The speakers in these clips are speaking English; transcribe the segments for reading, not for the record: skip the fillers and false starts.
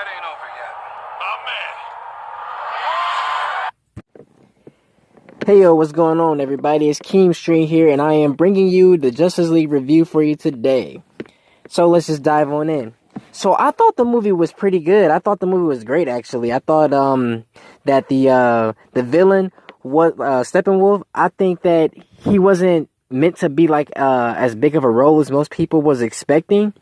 fight ain't over yet. My man. Hey yo, what's going on everybody? It's KeemStream here and I am bringing you the Justice League review for you today. So let's just dive on in. So I thought the movie was pretty good. I thought the movie was great actually. I thought that the villain was Steppenwolf. I think that he wasn't meant to be like as big of a role as most people was expecting.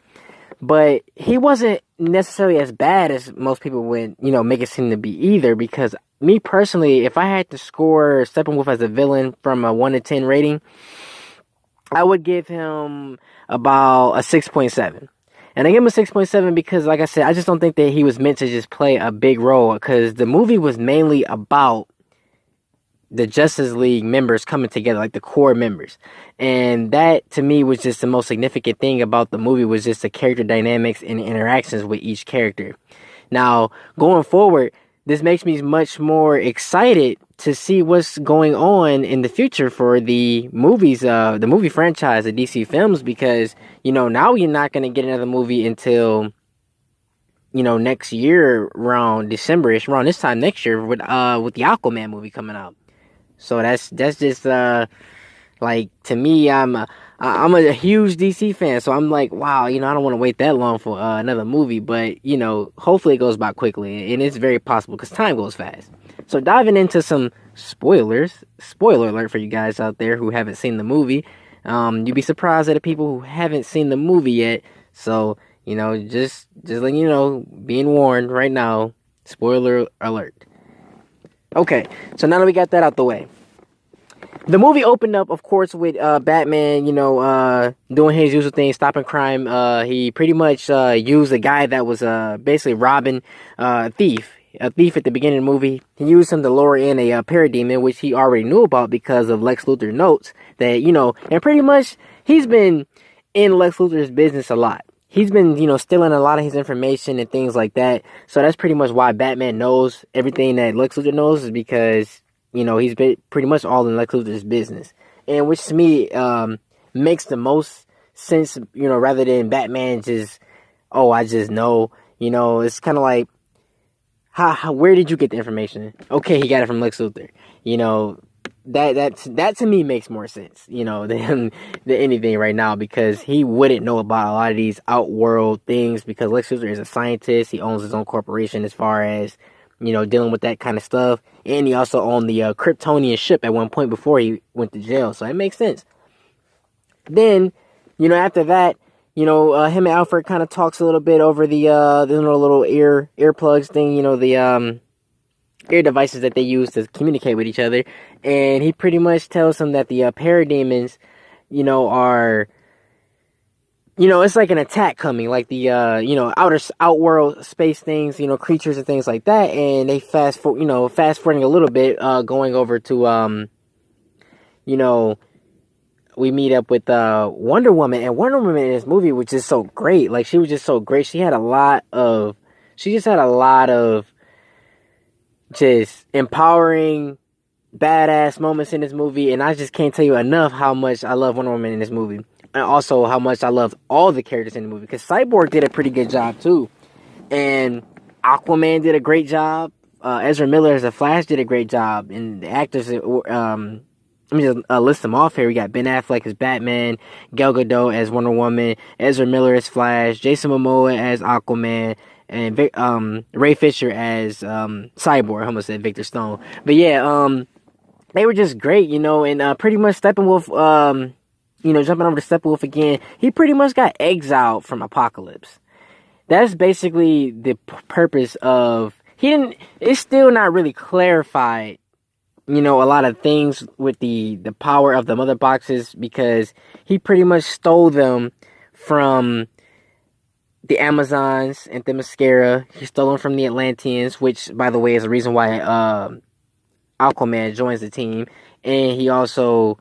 But he wasn't necessarily as bad as most people would, make it seem to be either. Because me personally, if I had to score Steppenwolf as a villain from a 1 to 10 rating, I would give him about a 6.7. And I give him a 6.7 because, like I said, I just don't think that he was meant to just play a big role. Because the movie was mainly about the Justice League members coming together, like the core members. And that, to me, was just the most significant thing about the movie, was just the character dynamics and interactions with each character. Now, going forward, this makes me much more excited to see what's going on in the future for the movies, the movie franchise, the DC films, because, now you're not going to get another movie until, next year, around December-ish, around this time next year, with the Aquaman movie coming out. So that's just like, to me, I'm a huge DC fan, so I'm like, wow, I don't want to wait that long for another movie, but hopefully it goes by quickly, and it's very possible because time goes fast. So diving into some spoiler alert for you guys out there who haven't seen the movie. You'd be surprised at the people who haven't seen the movie yet. So just letting you know, being warned right now, spoiler alert. Okay, so now that we got that out the way, the movie opened up, of course, with Batman, doing his usual thing, stopping crime. He pretty much used a guy that was basically robbing a thief at the beginning of the movie. He used him to lure in a parademon, which he already knew about because of Lex Luthor notes that, and pretty much he's been in Lex Luthor's business a lot. He's been, stealing a lot of his information and things like that. So that's pretty much why Batman knows everything that Lex Luthor knows, is because, he's been pretty much all in Lex Luthor's business. And which to me makes the most sense, rather than Batman just, oh, I just know. It's kind of like, where did you get the information? Okay, he got it from Lex Luthor. That to me makes more sense, than anything right now, because he wouldn't know about a lot of these outworld things, because Lex Luthor is a scientist. He owns his own corporation as far as, dealing with that kind of stuff. And he also owned the Kryptonian ship at one point before he went to jail. So it makes sense. Then, after that, him and Alfred kind of talks a little bit over the little earplugs thing, the ear devices that they use to communicate with each other. And he pretty much tells him that the parademons, are, it's like an attack coming, like the, outworld space things, creatures and things like that. And they fast forwarding a little bit, going over to, we meet up with Wonder Woman. And Wonder Woman in this movie was just so great. Like, she was just so great. She just had a lot of just empowering, badass moments in this movie, and I just can't tell you enough how much I love Wonder Woman in this movie, and also how much I love all the characters in the movie, because Cyborg did a pretty good job too, and Aquaman did a great job. Ezra Miller as a Flash did a great job, and the actors, let me just list them off here. We got Ben Affleck as Batman, Gal Gadot as Wonder Woman, Ezra Miller as Flash, Jason Momoa as Aquaman, and Ray Fisher as Cyborg. I almost said Victor Stone. But yeah, they were just great, and pretty much Steppenwolf, jumping over to Steppenwolf again, he pretty much got exiled from Apocalypse. That's basically the purpose of... It's still not really clarified, a lot of things with the power of the mother boxes, because he pretty much stole them from the Amazons and Themyscira. He stole them from the Atlanteans, which, by the way, is the reason why Aquaman joins the team. And he also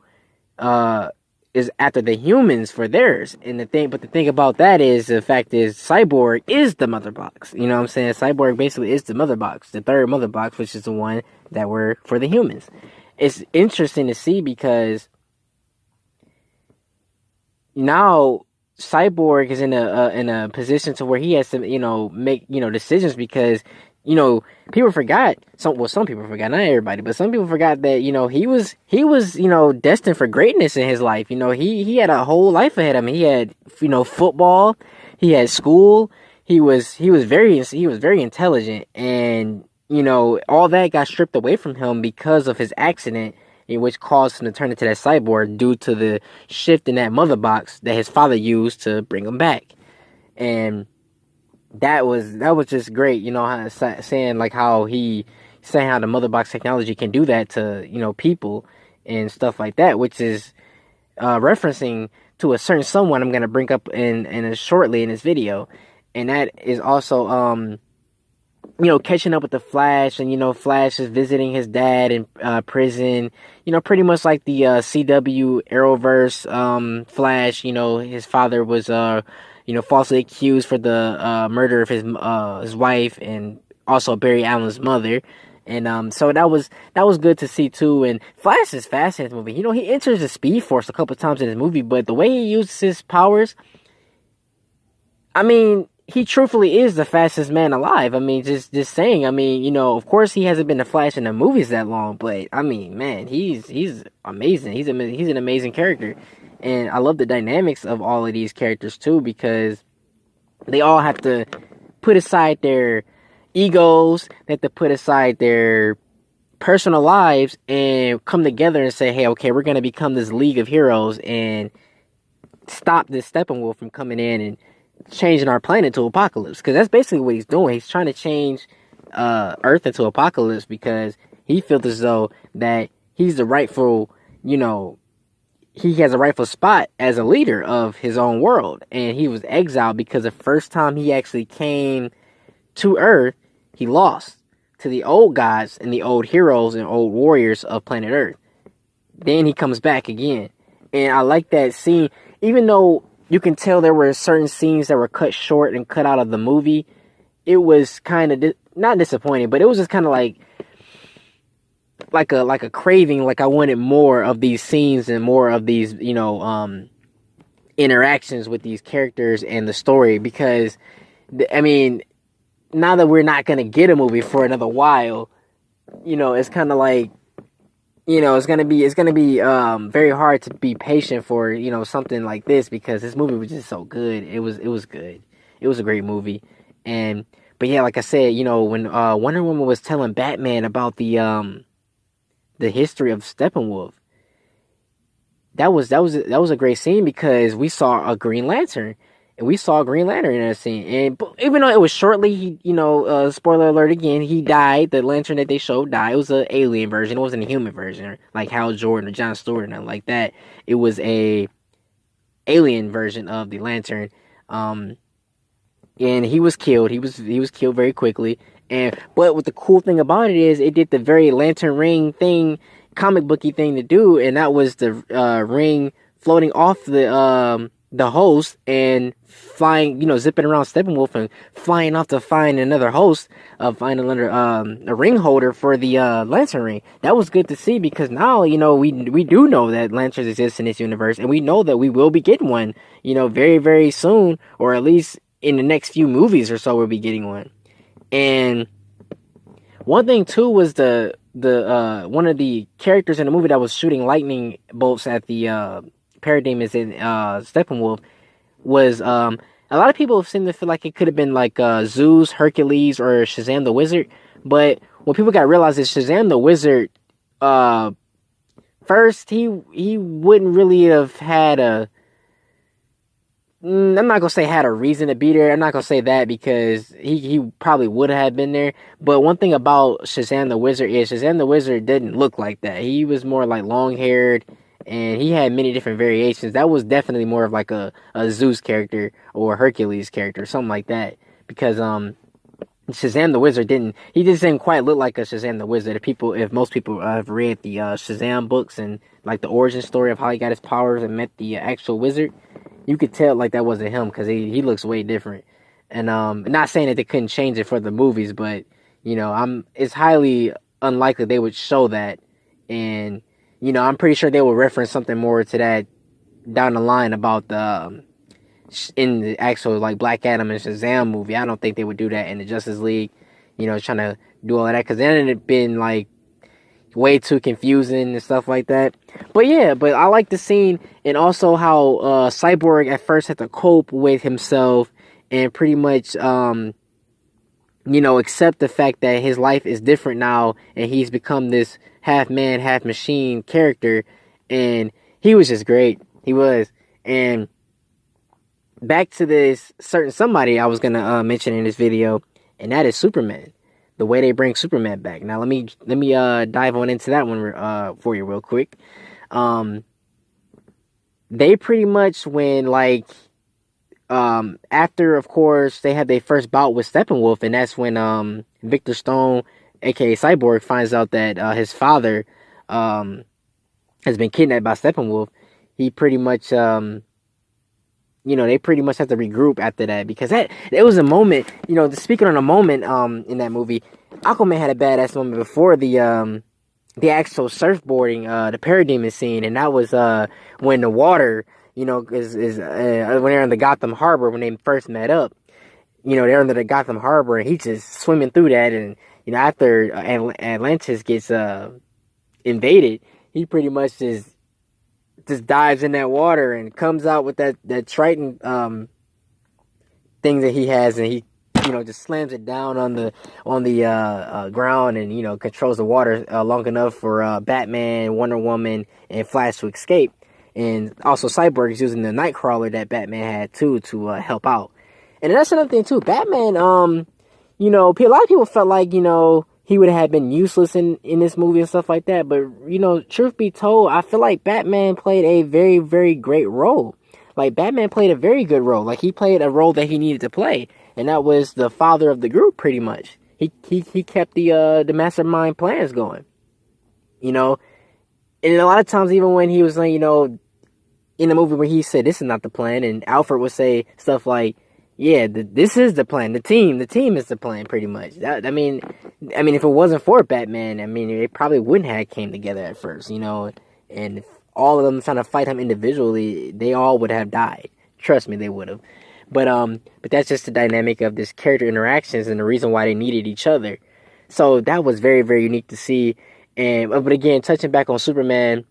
is after the humans for theirs. And the thing about that is, the fact is, Cyborg is the mother box. You know what I'm saying? Cyborg basically is the mother box, the third mother box, which is the one that were for the humans. It's interesting to see, because now Cyborg is in a position to where he has to, make, decisions because, you know, people forgot some people forgot, not everybody, but some people forgot that, he was destined for greatness in his life. He had a whole life ahead of him. He had, football, he had school, he was very intelligent, and all that got stripped away from him because of his accident, in which caused him to turn into that cyborg due to the shift in that mother box that his father used to bring him back. And that was just great, saying like how he saying how the mother box technology can do that to people and stuff like that, which is referencing to a certain someone I'm gonna bring up in shortly in this video, and that is also catching up with the Flash, and Flash is visiting his dad in prison. Pretty much like the CW Arrowverse Flash. His father was falsely accused for the murder of his wife, and also Barry Allen's mother. And so that was good to see too. And Flash is fast in this movie. He enters the Speed Force a couple times in this movie, but the way he uses his powers, I mean, he truthfully is the fastest man alive. I mean, just saying. I mean, of course he hasn't been the Flash in the movies that long, but I mean, man, he's amazing. He's an amazing character, and I love the dynamics of all of these characters too, because they all have to put aside their egos, they have to put aside their personal lives and come together and say, hey, okay, we're gonna become this League of Heroes and stop this Steppenwolf from coming in and changing our planet to Apocalypse. Because that's basically what he's doing. He's trying to change Earth into Apocalypse because he feels as though that he's the rightful, he has a rightful spot as a leader of his own world. And he was exiled because the first time he actually came to Earth, he lost to the old gods and the old heroes and old warriors of planet Earth. Then he comes back again. And I like that scene, even though you can tell there were certain scenes that were cut short and cut out of the movie. It was kind of not disappointing, but it was just kind of like a craving. Like I wanted more of these scenes and more of these, interactions with these characters and the story. Because, I mean, now that we're not gonna get a movie for another while, it's kind of like, it's gonna be very hard to be patient for something like this, because this movie was just so good. It was good. It was a great movie. But yeah, like I said, when Wonder Woman was telling Batman about the history of Steppenwolf, that was a great scene, because we saw a Green Lantern. And we saw Green Lantern in that scene. And even though it was shortly, spoiler alert again, he died. The Lantern that they showed died. It was an alien version. It wasn't a human version, like Hal Jordan or John Stewart or nothing like that. It was a alien version of the Lantern. And he was killed. He was killed very quickly. But what the cool thing about it is, it did the very Lantern ring thing, comic booky thing to do, and that was the ring floating off the host and flying, zipping around Steppenwolf and flying off to find another host, find another a ring holder for the Lantern ring. That was good to see, because now we do know that lanterns exist in this universe, and we know that we will be getting one, very very soon, or at least in the next few movies or so we'll be getting one. And one thing too was the one of the characters in the movie that was shooting lightning bolts at the parademons in Steppenwolf was a lot of people seem to feel like it could have been like Zeus, Hercules, or Shazam the Wizard. But what people got to realize is Shazam the Wizard, first he wouldn't really have had a, I'm not gonna say had a reason to be there. I'm not gonna say that, because he probably would have been there. But one thing about Shazam the Wizard is Shazam the Wizard didn't look like that. He was more like long haired, and he had many different variations. That was definitely more of like a Zeus character or a Hercules character, something like that. Because Shazam the Wizard just didn't quite look like a Shazam the Wizard. If most people have read the Shazam books and like the origin story of how he got his powers and met the actual wizard, you could tell like that wasn't him, because he looks way different. And not saying that they couldn't change it for the movies, but it's highly unlikely they would show that. And I'm pretty sure they will reference something more to that down the line about the in the actual like Black Adam and Shazam movie. I don't think they would do that in the Justice League. Trying to do all of that because then it'd been like way too confusing and stuff like that. But yeah, but I like the scene and also how Cyborg at first had to cope with himself and pretty much accept the fact that his life is different now and he's become this half man, half machine character. And he was just great. He was. And back to this certain somebody I was going to mention in this video, and that is Superman. The way they bring Superman back. Now let me dive on into that one for you real quick. They pretty much when like after, of course, they had their first bout with Steppenwolf, and that's when Victor Stone, aka Cyborg, finds out that his father has been kidnapped by Steppenwolf. He pretty much they pretty much have to regroup after that because it was a moment, speaking on a moment in that movie, Aquaman had a badass moment before the actual surfboarding, the parademon scene, and that was when the water, is when they're in the Gotham Harbor when they first met up. They're under the Gotham Harbor and he's just swimming through that, and after Atlantis gets invaded, he pretty much just dives in that water and comes out with that Triton thing that he has, and he just slams it down on the ground and controls the water long enough for Batman, Wonder Woman, and Flash to escape. And also Cyborg is using the Nightcrawler that Batman had too to help out. And that's another thing too. Batman, a lot of people felt like he would have been useless in this movie and stuff like that. But truth be told, I feel like Batman played a very, very great role. Like Batman played a very good role. Like he played a role that he needed to play, and that was the father of the group. Pretty much, he kept the mastermind plans going. And a lot of times, even when he was like, in the movie where he said this is not the plan, and Alfred would say stuff like, yeah, this is the plan. The team is the plan, pretty much. I mean, if it wasn't for Batman, it probably wouldn't have came together at first, and if all of them trying to fight him individually, they all would have died. Trust me, they would have. But that's just the dynamic of this character interactions and the reason why they needed each other. So that was very, very unique to see. And but again, touching back on Superman,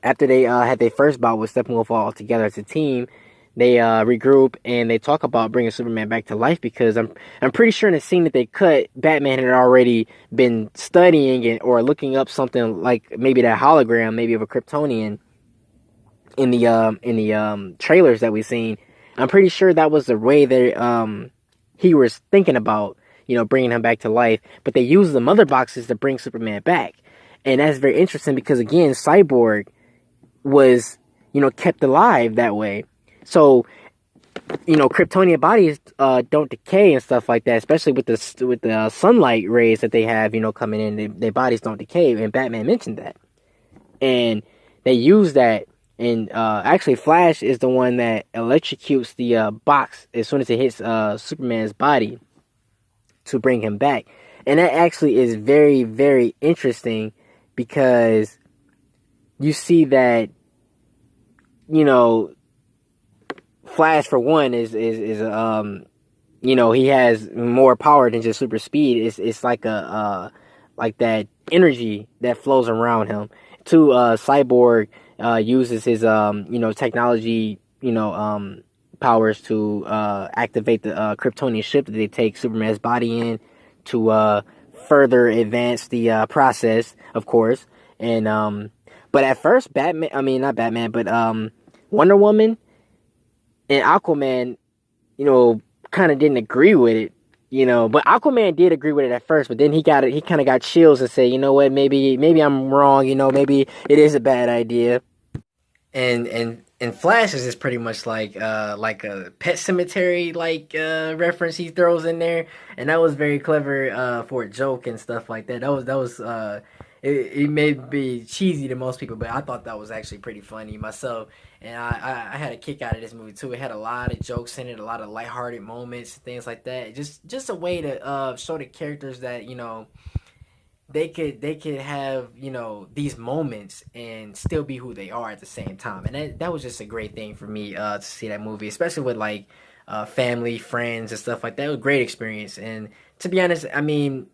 after they had their first bout with Steppenwolf all together as a team, they regroup and they talk about bringing Superman back to life because I'm pretty sure in the scene that they cut, Batman had already been studying or looking up something like maybe that hologram, maybe of a Kryptonian in the trailers that we've seen. I'm pretty sure that was the way that he was thinking about bringing him back to life, but they used the mother boxes to bring Superman back. And that's very interesting because, again, Cyborg was, kept alive that way. So, Kryptonian bodies don't decay and stuff like that, especially with the sunlight rays that they have, coming in. Their bodies don't decay, and Batman mentioned that. And they use that, and actually Flash is the one that electrocutes the box as soon as it hits Superman's body to bring him back. And that actually is very, very interesting because you see that, Flash for one is he has more power than just super speed. It's like like that energy that flows around him. Two, Cyborg uses his technology powers to activate the Kryptonian ship that they take Superman's body in to further advance the process, of course. And but at first, not Batman, but Wonder Woman and Aquaman, kind of didn't agree with it, but Aquaman did agree with it at first, but then he kind of got chills and said, you know what, maybe I'm wrong, maybe it is a bad idea. And Flash is just pretty much like a Pet Cemetery reference he throws in there, and that was very clever for a joke and stuff like that. That was it may be cheesy to most people, but I thought that was actually pretty funny myself. And I had a kick out of this movie too. It had a lot of jokes in it, a lot of lighthearted moments, things like that. Just a way to show the characters that they could have, you know, these moments and still be who they are at the same time. And that was just a great thing for me to see that movie, especially with like family, friends, and stuff like that. It was a great experience. And to be honest, I mean,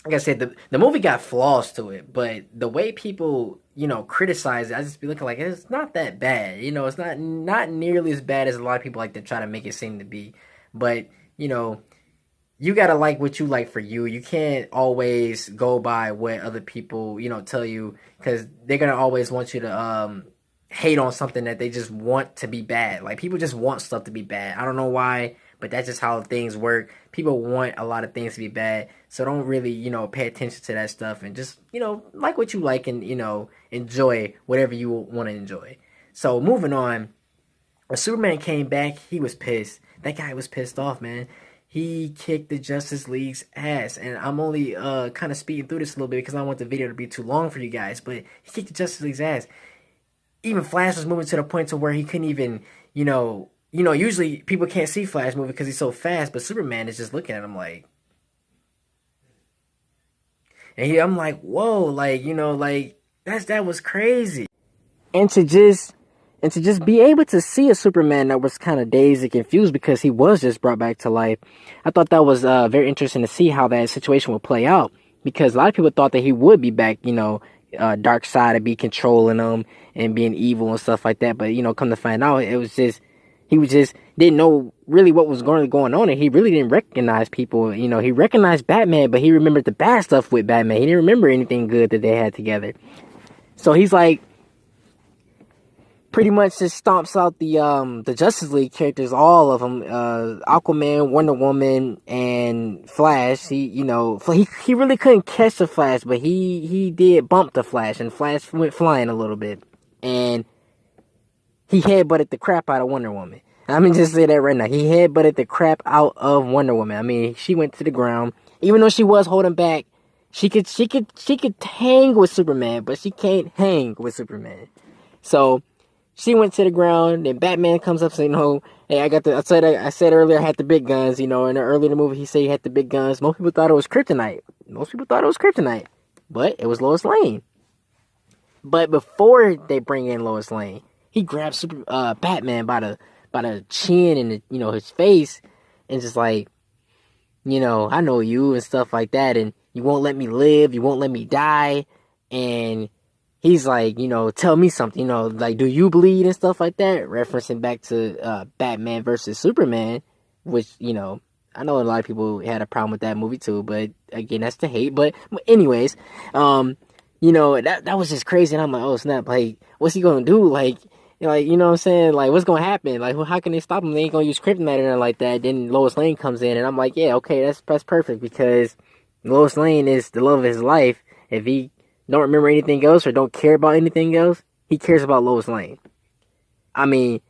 like I said, the movie got flaws to it, but the way people, you know, criticize it, I just be looking like it's not that bad. You know, it's not nearly as bad as a lot of people like to try to make it seem to be. But you know, you gotta like what you like for you. You can't always go by what other people, you know, tell you, because they're gonna always want you to hate on something that they just want to be bad. Like people just want stuff to be bad. I don't know why, but that's just how things work. People want a lot of things to be bad, so don't really, you know, pay attention to that stuff and just, you know, like what you like and, you know, enjoy whatever you want to enjoy. So moving on, when Superman came back, he was pissed. That guy was pissed off, man. He kicked the Justice League's ass, and I'm only kind of speeding through this a little bit because I don't want the video to be too long for you guys. But he kicked the Justice League's ass. Even Flash was moving to the point to where he couldn't even, usually people can't see Flash moving because he's so fast, but Superman is just looking at him like, I'm like, whoa, like, you know, like that was crazy. And to just be able to see a Superman that was kind of dazed and confused because he was just brought back to life, I thought that was very interesting to see how that situation would play out, because a lot of people thought that he would be back, you know, dark side and be controlling them and being evil and stuff like that. But you know, come to find out, it was just he was just didn't know really what was going on, and he really didn't recognize people. You know, he recognized Batman, but he remembered the bad stuff with Batman. He didn't remember anything good that they had together. So he's like, pretty much just stomps out the Justice League characters, all of them, Aquaman, Wonder Woman, and Flash. He really couldn't catch the Flash, but he did bump the Flash, and Flash went flying a little bit, and he headbutted the crap out of Wonder Woman. I'm gonna just say that right now. He headbutted the crap out of Wonder Woman. I mean, she went to the ground, even though she was holding back. She could hang with Superman, but she can't hang with Superman. So she went to the ground, and Batman comes up saying, "No, hey, I said earlier I had the big guns, you know, and earlier in the movie he said he had the big guns." Most people thought it was kryptonite. But it was Lois Lane. But before they bring in Lois Lane, he grabs Batman by the chin and his face, and just like, I know you and stuff like that, and you won't let me live, you won't let me die, and he's like, tell me something, like, do you bleed and stuff like that? Referencing back to Batman versus Superman, which, I know a lot of people had a problem with that movie too, but again, that's the hate. But anyways, that was just crazy. And I'm like, oh snap, like, what's he gonna do? Like, you know what I'm saying? Like, what's gonna happen? Like, how can they stop him? They ain't gonna use kryptonite or nothing like that. Then Lois Lane comes in, and I'm like, yeah, okay, that's perfect, because Lois Lane is the love of his life. If he don't remember anything else or don't care about anything else, he cares about Lois Lane. I mean,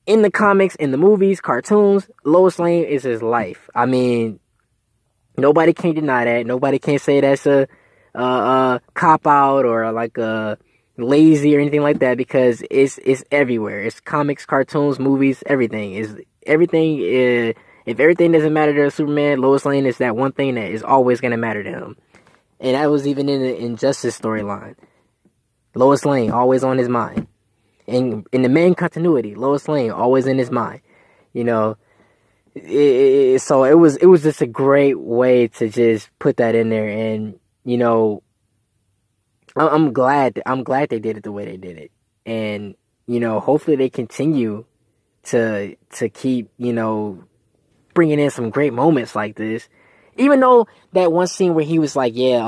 in the comics, in the movies, cartoons, Lois Lane is his life. I mean, nobody can deny that. Nobody can say that's a cop out or like a lazy or anything like that, because it's everywhere. It's comics, cartoons, movies, everything. If everything doesn't matter to Superman, Lois Lane is that one thing that is always going to matter to him. And that was even in the Injustice storyline. Lois Lane, always on his mind. And in the main continuity, Lois Lane, always in his mind. So it was just a great way to just put that in there. And, I'm glad they did it the way they did it. And, hopefully they continue to keep, bringing in some great moments like this. Even though that one scene where he was like, yeah,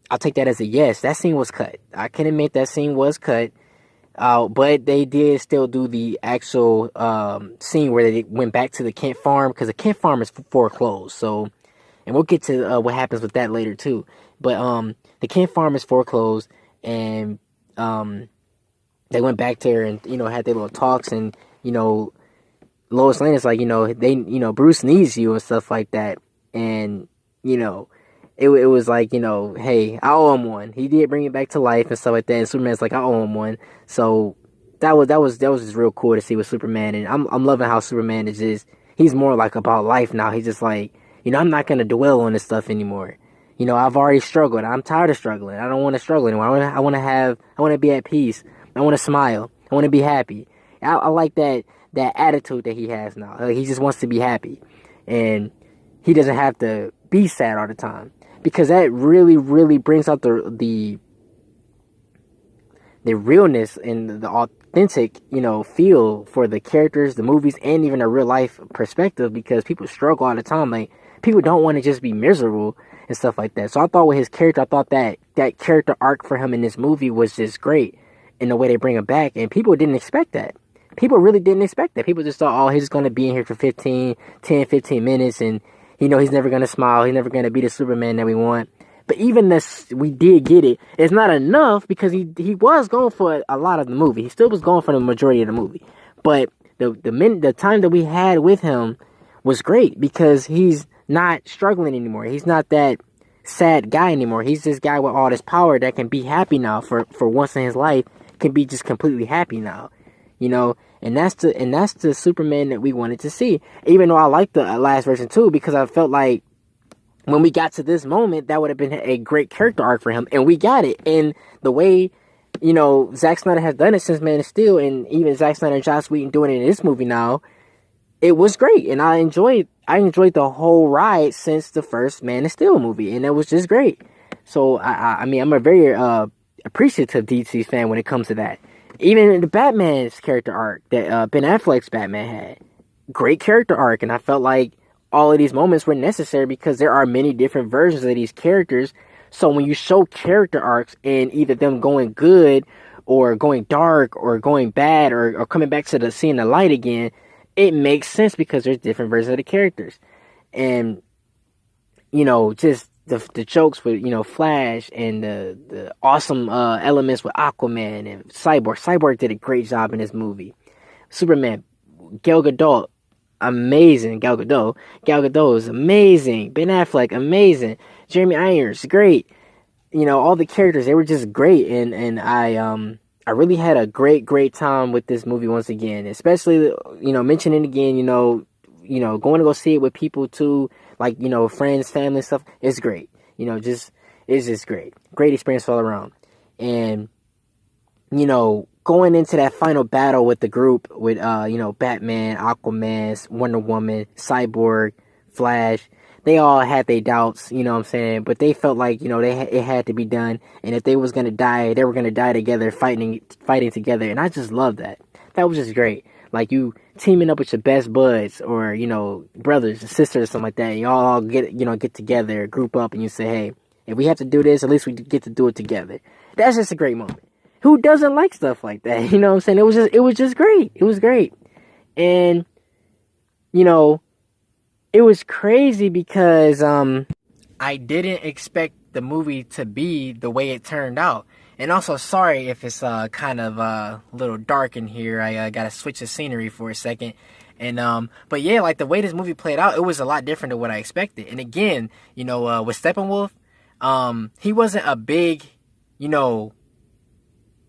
I'll take that as a yes. That scene was cut. I can admit that scene was cut. But they did still do the actual scene where they went back to the Kent farm, because the Kent farm is foreclosed. So, and we'll get to what happens with that later too. But the Kent farm is foreclosed, and they went back there and had their little talks, and Lois Lane is like, Bruce needs you and stuff like that. And, it was like, hey, I owe him one. He did bring it back to life and stuff like that. And Superman's like, I owe him one. So that was just real cool to see with Superman. And I'm loving how Superman is he's more like about life now. He's just like, I'm not going to dwell on this stuff anymore. You know, I've already struggled. I'm tired of struggling. I don't want to struggle anymore. I want to be at peace. I want to smile. I want to be happy. I like that attitude that he has now. Like, he just wants to be happy, and he doesn't have to be sad all the time, because that really, really brings out the realness and the authentic, you know, feel for the characters, the movies, and even a real life perspective, because people struggle all the time. Like, people don't want to just be miserable and stuff like that. So I thought with his character, I thought that character arc for him in this movie was just great in the way they bring him back, and people didn't expect that. People really didn't expect that. People just thought, oh, he's going to be in here for 15 minutes, and, you know, he's never going to smile. He's never going to be the Superman that we want. But even this, we did get it. It's not enough, because he was going for a lot of the movie. He still was going for the majority of the movie. But the time that we had with him was great, because he's not struggling anymore. He's not that sad guy anymore. He's this guy with all this power that can be happy now for once in his life, can be just completely happy now. You know, and that's the Superman that we wanted to see. Even though I liked the last version too, because I felt like when we got to this moment, that would have been a great character arc for him, and we got it. And the way, you know, Zack Snyder has done it since Man of Steel, and even Zack Snyder and Joss Whedon doing it in this movie now, it was great, and I enjoyed the whole ride since the first Man of Steel movie, and it was just great. So I mean, I'm a very appreciative DC fan when it comes to that. Even the Batman's character arc that Ben Affleck's Batman had, great character arc, and I felt like all of these moments were necessary, because there are many different versions of these characters. So when you show character arcs and either them going good or going dark or going bad or coming back to seeing the light again, it makes sense, because there's different versions of the characters. And, you know, just the jokes with, you know, Flash, and the awesome elements with Aquaman and Cyborg. Cyborg did a great job in this movie. Superman, Gal Gadot, amazing. Gal Gadot is amazing. Ben Affleck, amazing. Jeremy Irons, great. You know, all the characters, they were just great, and I really had a great time with this movie once again. Especially, you know, mentioning again, you know, going to go see it with people too, like, you know, friends, family, stuff. It's great. You know, it's just great. Great experience all around. And, you know, going into that final battle with the group with, you know, Batman, Aquaman, Wonder Woman, Cyborg, Flash, they all had their doubts, you know what I'm saying? But they felt like, you know, it had to be done. And if they was going to die, they were going to die together, fighting together. And I just love that. That was just great. Like, you teaming up with your best buds, or, you know, brothers and sisters or something like that. And y'all all get together, group up, and you say, hey, if we have to do this, at least we get to do it together. That's just a great moment. Who doesn't like stuff like that? You know what I'm saying? It was just great. It was great. And, you know, it was crazy, because I didn't expect the movie to be the way it turned out. And also, sorry if it's kind of a little dark in here. I gotta switch the scenery for a second. And but yeah, like, the way this movie played out, it was a lot different than what I expected. And again, you know, with Steppenwolf, he wasn't a big, you know,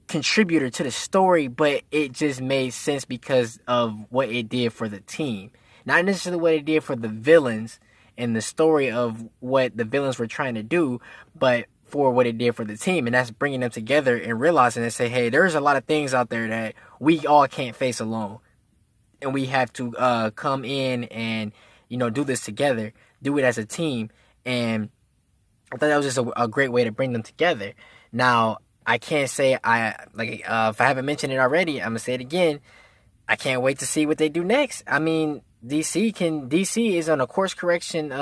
contributor to the story, but it just made sense because of what it did for the team. Not necessarily what it did for the villains and the story of what the villains were trying to do, but for what it did for the team. And that's bringing them together and realizing and say, hey, there's a lot of things out there that we all can't face alone, and we have to come in and, you know, do this together, do it as a team. And I thought that was just a great way to bring them together. Now, I can't say if I haven't mentioned it already, I'm gonna say it again. I can't wait to see what they do next. I mean, DC is on a course correction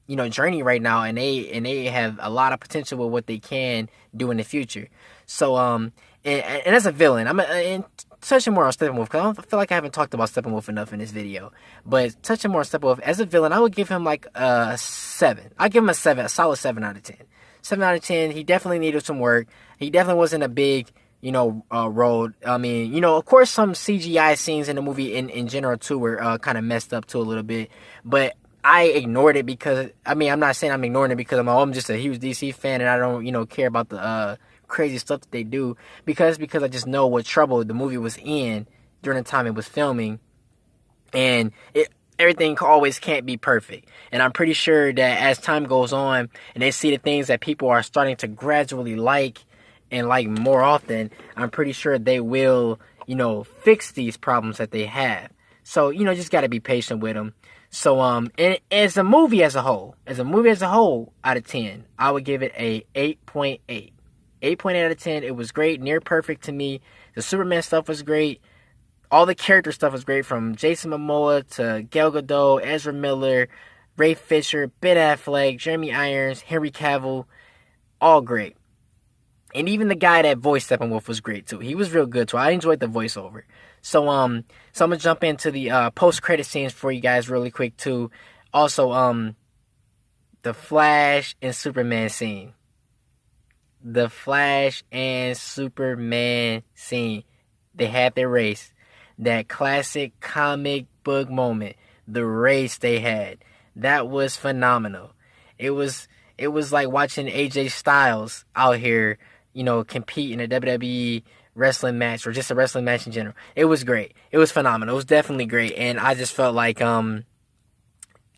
you know, journey right now, and they have a lot of potential with what they can do in the future. So and as a villain, and touching more on Steppenwolf, because I feel like I haven't talked about Steppenwolf enough in this video. But touching more on Steppenwolf as a villain, I would give him like a 7. I'd give him a solid 7 out of 10. 7 out of 10. He definitely needed some work. He definitely wasn't a big, you know, role. I mean, you know, of course, some CGI scenes in the movie in general too were kind of messed up too a little bit, but I ignored it because, I mean, I'm not saying I'm ignoring it because I'm just a huge DC fan and I don't, you know, care about the crazy stuff that they do, because I just know what trouble the movie was in during the time it was filming. And everything always can't be perfect. And I'm pretty sure that as time goes on and they see the things that people are starting to gradually like and like more often, I'm pretty sure they will, fix these problems that they have. So, just got to be patient with them. So, and as a movie as a whole, out of 10, I would give it a 8.8. 8.8 out of 10. It was great, near perfect to me. The Superman stuff was great. All the character stuff was great, from Jason Momoa to Gal Gadot, Ezra Miller, Ray Fisher, Ben Affleck, Jeremy Irons, Henry Cavill. All great. And even the guy that voiced Steppenwolf was great too. He was real good too. I enjoyed the voiceover. So I'm gonna jump into the post-credit scenes for you guys really quick too. Also, the Flash and Superman scene. The Flash and Superman scene. They had their race. That classic comic book moment. The race they had. That was phenomenal. It was like watching AJ Styles out here, compete in a WWE wrestling match, or just a wrestling match in general. It was great. It was phenomenal. It was definitely great. And I just felt like a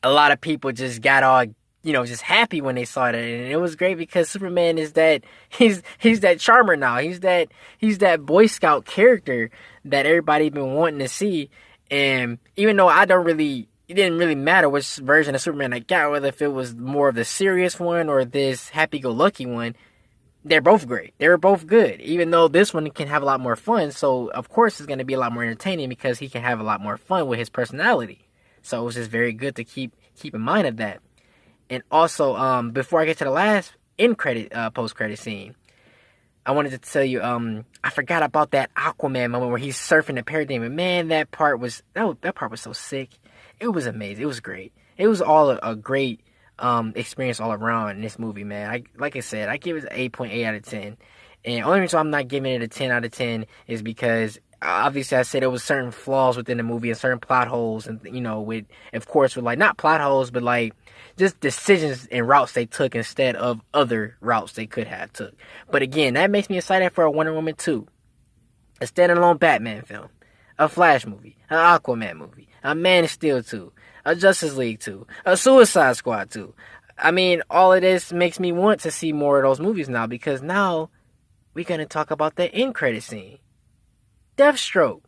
lot of people just got all, just happy when they saw that. And it was great because Superman is that, he's that charmer now. He's that Boy Scout character that everybody been wanting to see. And even though it didn't really matter which version of Superman I got, whether if it was more of the serious one or this happy-go-lucky one, they're both great. They were both good, even though this one can have a lot more fun. So, of course, it's going to be a lot more entertaining because he can have a lot more fun with his personality. So, it was just very good to keep in mind of that. And also, before I get to the last post-credit scene, I wanted to tell you, I forgot about that Aquaman moment where he's surfing the parademon. Man, that part was so sick. It was amazing. It was great. It was all a great experience all around in this movie, man. Like I said, I give it an 8.8 out of 10. And the only reason I'm not giving it a 10 out of 10 is because obviously I said there was certain flaws within the movie and certain plot holes, and with like not plot holes, but like just decisions and routes they took instead of other routes they could have took. But again, that makes me excited for a Wonder Woman 2, a standalone Batman film, a Flash movie, an Aquaman movie, a Man of Steel 2, a Justice League 2, a Suicide Squad 2. I mean, all of this makes me want to see more of those movies now, because now we're going to talk about the end credit scene. Deathstroke.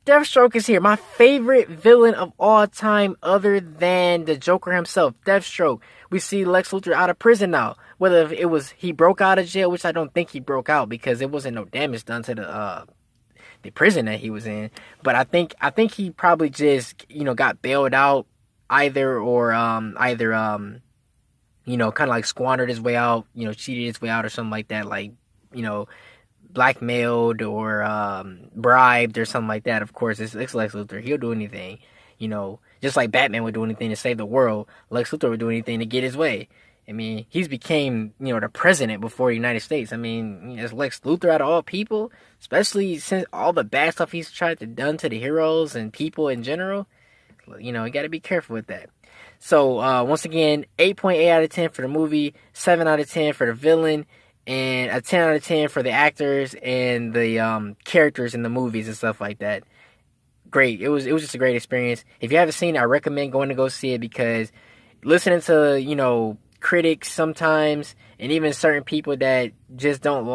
Deathstroke is here. My favorite villain of all time other than the Joker himself. Deathstroke. We see Lex Luthor out of prison now. Whether it was he broke out of jail, which I don't think he broke out because there wasn't no damage done to the prison that he was in. But I think he probably just, got bailed out either kind of like squandered his way out, cheated his way out or something like that, like, blackmailed or bribed or something like that. Of course, it's Lex Luthor. He'll do anything, just like Batman would do anything to save the world. Lex Luthor would do anything to get his way. I mean, he's became, the president before the United States. I mean, it's Lex Luthor out of all people, especially since all the bad stuff he's tried to done to the heroes and people in general. You got to be careful with that. So, once again, 8.8 out of 10 for the movie, 7 out of 10 for the villain, and a 10 out of 10 for the actors and the characters in the movies and stuff like that. Great. It was just a great experience. If you haven't seen it, I recommend going to go see it, because listening to, critics sometimes, and even certain people that just don't,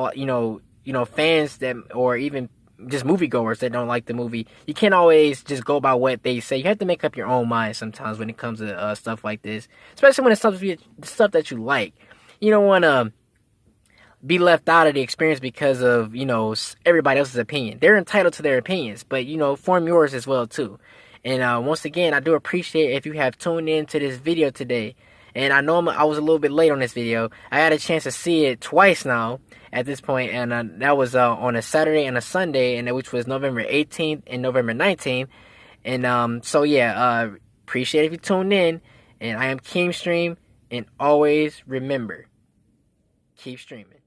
fans that, or even just moviegoers that don't like the movie, you can't always just go by what they say. You have to make up your own mind sometimes when it comes to stuff like this, especially when it's stuff that you like. You don't want to be left out of the experience because of, everybody else's opinion. They're entitled to their opinions, but, form yours as well, too. And once again, I do appreciate if you have tuned in to this video today. And I know I was a little bit late on this video. I had a chance to see it twice now at this point, and that was on a Saturday and a Sunday, and which was November 18th and November 19th. And so yeah, appreciate if you tuned in. And I am KeemStream, and always remember, keep streaming.